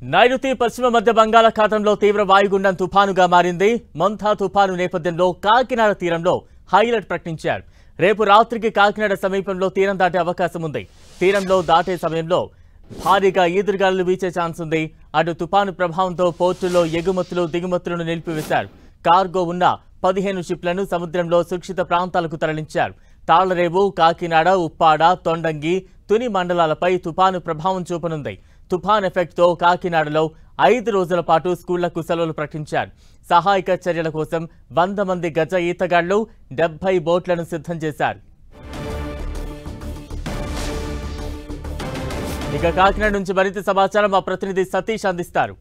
నైరుతి పశ్చిమ మధ్య బంగాళాఖాతంలో తీవ్ర వాయుగుండం తుఫానుగా మారింది. మంథా తుఫాను నేపథ్యంలో కాకినాడ తీరంలో హైలైట్ ప్రకటించారు. రేపు రాత్రికి కాకినాడ సమీపంలో తీరం దాటే అవకాశం ఉంది. తీరంలో దాటే సమయంలో భారీగా ఈదురుగాలులు వీచే ఛాన్స్ ఉంది. అటు తుఫాను ప్రభావంతో పోర్టులో ఎగుమతులు దిగుమతులను నిలిపివేశారు. కార్గో ఉన్న 15 షిప్లను సముద్రంలో సురక్షిత ప్రాంతాలకు తరలించారు. తాళ్లరేవు, కాకినాడ, ఉప్పాడ, తొండంగి, తుని మండలాలపై తుఫాను ప్రభావం చూపనుంది. తుఫాన్ ఎఫెక్ట్తో కాకినాడలో 5 రోజుల పాటు స్కూళ్లకు సెలవులు ప్రకటించారు. సహాయక చర్యల కోసం 100 మంది గజ ఈతగాళ్లు 70 బోట్లను సిద్ధం చేశారు. ఇక కాకినాడ నుంచి మరింత సమాచారం మా ప్రతినిధి సతీష్ అందిస్తారు.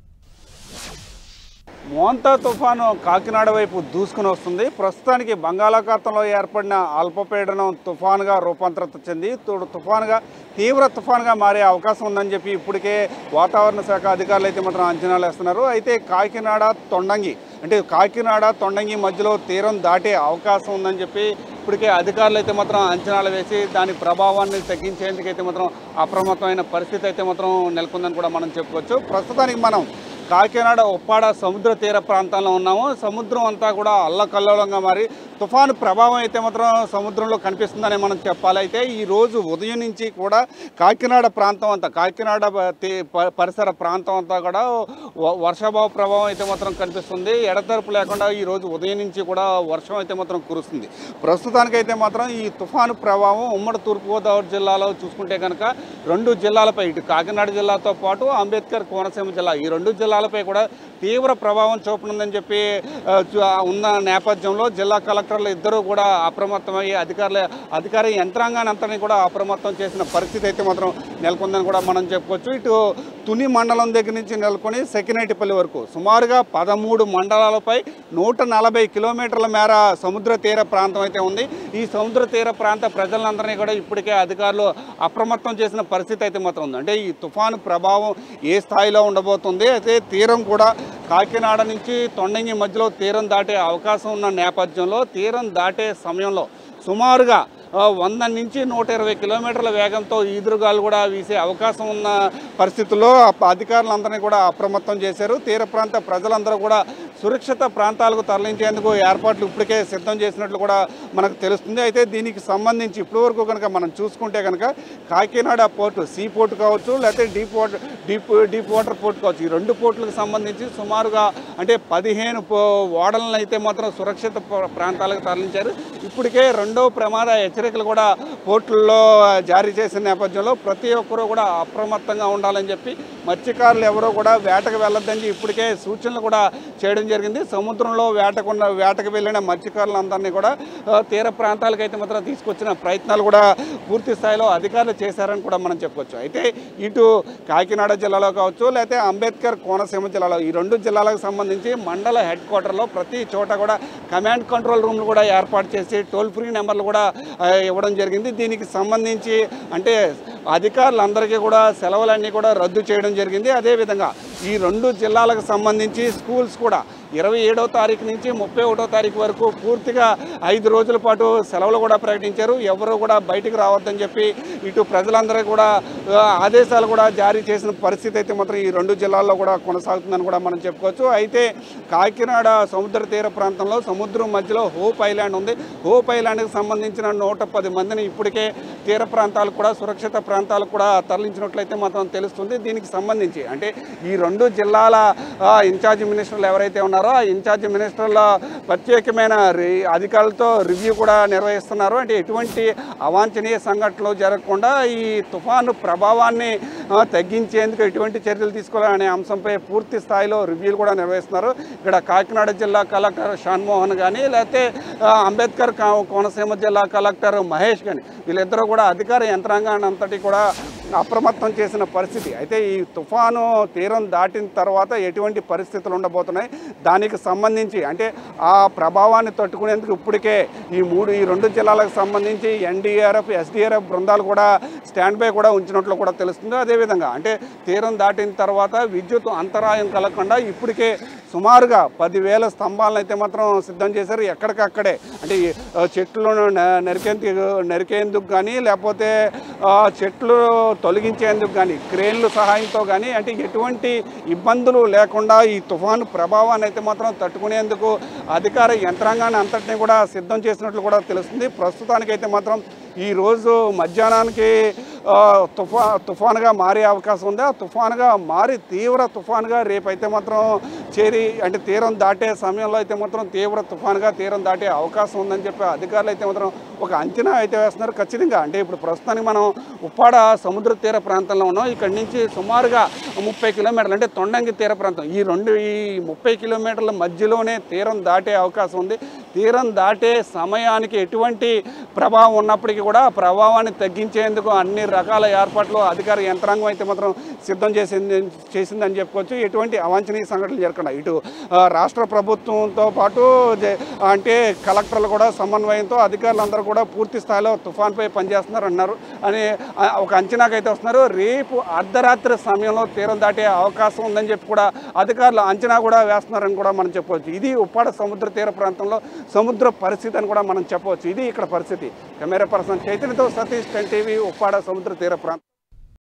మోంతా తుఫాను కాకినాడ వైపు దూసుకుని వస్తుంది. ప్రస్తుతానికి బంగాళాఖాతంలో ఏర్పడిన అల్పపీడనం తుఫానుగా రూపాంతరం చెంది తీవ్ర తుఫానుగా మారే అవకాశం ఉందని చెప్పి ఇప్పటికే వాతావరణ శాఖ అధికారులు అయితే మాత్రం అంచనాలు వేస్తున్నారు. అయితే కాకినాడ తొండంగి మధ్యలో తీరం దాటే అవకాశం ఉందని చెప్పి ఇప్పటికే అధికారులు అయితే మాత్రం అంచనాలు వేసి దాని ప్రభావాన్ని తగ్గించేందుకైతే మాత్రం అప్రమత్తమైన పరిస్థితి అయితే మాత్రం నెలకొందని కూడా మనం చెప్పుకోవచ్చు. ప్రస్తుతానికి మనం కాకినాడ ఉప్పాడ సముద్ర తీర ప్రాంతంలో ఉన్నాము. సముద్రం అంతా కూడా అల్లకల్లోలంగా మారి తుఫాను ప్రభావం అయితే మాత్రం సముద్రంలో కనిపిస్తుందని మనం చెప్పాలి. అయితే ఈరోజు ఉదయం నుంచి కూడా కాకినాడ పరిసర ప్రాంతం అంతా కూడా వర్షాభావ ప్రభావం అయితే మాత్రం కనిపిస్తుంది. ఎడతెరపు లేకుండా ఈరోజు ఉదయం నుంచి కూడా వర్షం అయితే మాత్రం కురుస్తుంది. ప్రస్తుతానికైతే మాత్రం ఈ తుఫాను ప్రభావం ఉమ్మడి తూర్పుగోదావరి జిల్లాలో చూసుకుంటే కనుక 2 జిల్లాలపై, ఇటు కాకినాడ జిల్లాతో పాటు అంబేద్కర్ కోనసీమ జిల్లా, ఈ 2 జిల్లాలపై కూడా తీవ్ర ప్రభావం చూపనుందని చెప్పి ఉన్న నేపథ్యంలో జిల్లా కలెక్టర్లు ఇద్దరూ కూడా అప్రమత్తమయ్యి అధికార యంత్రాంగాన్ని అంతని కూడా అప్రమత్తం చేసిన పరిస్థితి అయితే మాత్రం నెలకొందని కూడా మనం చెప్పుకోవచ్చు. ఇటు తుని మండలం దగ్గర నుంచి నెలకొని సెకినేటిపల్లి వరకు సుమారుగా 13 మండలాలపై 140 కిలోమీటర్ల మేర సముద్ర తీర ప్రాంతం అయితే ఉంది. ఈ సముద్ర తీర ప్రాంత ప్రజలందరినీ కూడా ఇప్పటికే అధికారులు అప్రమత్తం చేసిన పరిస్థితి అయితే మాత్రం ఉంది. అంటే ఈ తుఫాను ప్రభావం ఏ స్థాయిలో ఉండబోతుంది, అయితే తీరం కూడా కాకినాడ నుంచి తొండంగి మధ్యలో తీరం దాటే అవకాశం ఉన్న నేపథ్యంలో తీరం దాటే సమయంలో సుమారుగా 100 నుంచి 120 కిలోమీటర్ల వేగంతో ఈదురుగాలు కూడా వీసే అవకాశం ఉన్న పరిస్థితుల్లో అధికారులందరినీ కూడా అప్రమత్తం చేశారు. తీర ప్రాంత ప్రజలందరూ కూడా సురక్షిత ప్రాంతాలకు తరలించేందుకు ఏర్పాట్లు ఇప్పటికే సిద్ధం చేసినట్లు కూడా మనకు తెలుస్తుంది. అయితే దీనికి సంబంధించి ఇప్పటివరకు కనుక మనం చూసుకుంటే కనుక కాకినాడ పోర్టు, సీ పోర్టు కావచ్చు, లేకపోతే డీప్ వాటర్ పోర్టు కావచ్చు, ఈ 2 పోర్టులకు సంబంధించి సుమారుగా అంటే 15 ఓడలను అయితే మాత్రం సురక్షిత ప్రాంతాలకు తరలించారు. ఇప్పటికే 2వ ప్రమాద హెచ్చరికలు కూడా పోర్టుల్లో జారీ చేసిన నేపథ్యంలో ప్రతి ఒక్కరూ కూడా అప్రమత్తంగా ఉండాలని చెప్పి మత్స్యకారులు ఎవరో కూడా వేటకు వెళ్ళొద్దని ఇప్పటికే సూచనలు కూడా చేయడం జరిగింది. సముద్రంలో వేటకు వెళ్ళిన మత్స్యకారులందరినీ కూడా తీర ప్రాంతాలకు అయితే మాత్రం తీసుకొచ్చిన ప్రయత్నాలు కూడా పూర్తి స్థాయిలో అధికారులు చేశారని కూడా మనం చెప్పుకోవచ్చు. అయితే ఇటు కాకినాడ జిల్లాలో కావచ్చు, లేకపోతే అంబేద్కర్ కోనసీమ జిల్లాలో, ఈ 2 జిల్లాలకు సంబంధించి మండల హెడ్ క్వార్టర్లో ప్రతి చోట కూడా కమాండ్ కంట్రోల్ రూమ్లు కూడా ఏర్పాటు చేసి టోల్ ఫ్రీ నెంబర్లు కూడా ఇవ్వడం జరిగింది. దీనికి సంబంధించి అంటే అధికారులందరికీ కూడా సెలవులన్నీ కూడా రద్దు చేయడం జరిగింది. అదేవిధంగా ఈ 2 జిల్లాలకు సంబంధించి స్కూల్స్ కూడా 27వ తారీఖు నుంచి 31వ తారీఖు వరకు పూర్తిగా 5 రోజుల పాటు సెలవులు కూడా ప్రకటించారు. ఎవరు కూడా బయటికి రావద్దని చెప్పి ఇటు ప్రజలందరూ కూడా ఆదేశాలు కూడా జారీ చేసిన పరిస్థితి అయితే మాత్రం ఈ 2 జిల్లాల్లో కూడా కొనసాగుతుందని కూడా మనం చెప్పుకోవచ్చు. అయితే కాకినాడ సముద్ర తీర ప్రాంతంలో సముద్రం మధ్యలో హోప్ ఐలాండ్ ఉంది. హోప్ ఐలాండ్కి సంబంధించిన 110 మందిని ఇప్పటికే తీర ప్రాంతాలకు కూడా సురక్షిత ప్రాంతాలకు కూడా తరలించినట్లయితే మాత్రం తెలుస్తుంది. దీనికి సంబంధించి అంటే ఈ 2 జిల్లాల ఇన్ఛార్జ్ మినిస్టర్లు ఎవరైతే ఉన్నారో ఆ ఇన్ఛార్జ్ మినిస్టర్ల ప్రత్యేకమైన అధికారులతో రివ్యూ కూడా నిర్వహిస్తున్నారు. అంటే ఎటువంటి అవాంఛనీయ సంఘటనలు జరగకుండా ఈ తుఫాను ప్రభావాన్ని తగ్గించేందుకు ఎటువంటి చర్యలు తీసుకోవాలనే అంశంపై పూర్తి స్థాయిలో రివ్యూలు కూడా నిర్వహిస్తున్నారు. ఇక్కడ కాకినాడ జిల్లా కలెక్టర్ షాన్మోహన్ కానీ, లేకపోతే అంబేద్కర్ కోనసీమ జిల్లా కలెక్టర్ మహేష్ కానీ, వీళ్ళిద్దరూ కూడా అధికార యంత్రాంగాన్ని అంతటి కూడా అప్రమత్తం చేసిన పరిస్థితి. అయితే ఈ తుఫాను తీరం దాటిన తర్వాత ఎటువంటి పరిస్థితులు ఉండబోతున్నాయి, దానికి సంబంధించి అంటే ఆ ప్రభావాన్ని తట్టుకునేందుకు ఇప్పటికే ఈ 2 జిల్లాలకు సంబంధించి ఎన్డీఆర్ఎఫ్, ఎస్డీఆర్ఎఫ్ బృందాలు కూడా స్టాండ్ బై కూడా ఉంచినట్లు కూడా తెలుస్తుంది. అదేవిధంగా అంటే తీరం దాటిన తర్వాత విద్యుత్ అంతరాయం కలగకుండా ఇప్పటికే సుమారుగా 10,000 స్తంభాలను అయితే మాత్రం సిద్ధం చేశారు. ఎక్కడికక్కడే అంటే చెట్లను నరికేందుకు కానీ లేకపోతే చెట్లు తొలగించేందుకు కానీ క్రేన్లు సహాయంతో కానీ అంటే ఎటువంటి ఇబ్బందులు లేకుండా ఈ తుఫాను ప్రభావాన్ని అయితే మాత్రం తట్టుకునేందుకు అధికార యంత్రాంగాన్ని అంతటినీ కూడా సిద్ధం చేసినట్లు కూడా తెలుస్తుంది. ప్రస్తుతానికైతే మాత్రం ఈరోజు మధ్యాహ్నానికి తుఫానుగా మారే అవకాశం ఉంది. ఆ తుఫానుగా మారి తీవ్ర తుఫానుగా రేపైతే మాత్రం అంటే తీరం దాటే సమయంలో అయితే మాత్రం తీవ్ర తుఫానుగా తీరం దాటే అవకాశం ఉందని చెప్పి అధికారులు అయితే మాత్రం ఒక అంచనా అయితే వేస్తున్నారు. ఖచ్చితంగా అంటే ఇప్పుడు ప్రస్తుతానికి మనం ఉప్పాడ సముద్ర తీర ప్రాంతంలో ఉన్నాం. ఇక్కడి నుంచి సుమారుగా 30 కిలోమీటర్లు అంటే తొండంగి తీర ప్రాంతం ఈ 30 కిలోమీటర్ల మధ్యలోనే తీరం దాటే అవకాశం ఉంది. తీరం దాటే సమయానికి ఎటువంటి ప్రభావం ఉన్నప్పటికీ కూడా ప్రభావాన్ని తగ్గించేందుకు అన్ని రకాల ఏర్పాట్లు అధికార యంత్రాంగం అయితే మాత్రం సిద్ధం చేసిందని చెప్పుకోవచ్చు. ఎటువంటి అవాంఛనీయ సంఘటనలు జరగకుండా ఇటు రాష్ట్ర ప్రభుత్వంతో పాటు అంటే కలెక్టర్లు కూడా సమన్వయంతో అధికారులందరూ కూడా పూర్తి స్థాయిలో తుఫాన్పై పనిచేస్తున్నారు అన్నారు అని ఒక అంచనాకైతే వస్తున్నారు. రేపు అర్ధరాత్రి సమయంలో తీరం దాటే అవకాశం ఉందని చెప్పి కూడా అధికారులు అంచనా కూడా వేస్తున్నారని కూడా మనం చెప్పవచ్చు. ఇది ఉప్పాడ సముద్ర తీర ప్రాంతంలో సముద్ర పరిస్థితి అని కూడా మనం చెప్పవచ్చు. ఇది ఇక్కడ పరిస్థితి. కెమెరా పర్సన్ చైతన్యతో సతీష్, 10 టీవీ, ఉప్పాడ సముద్ర తీర ప్రాంతం.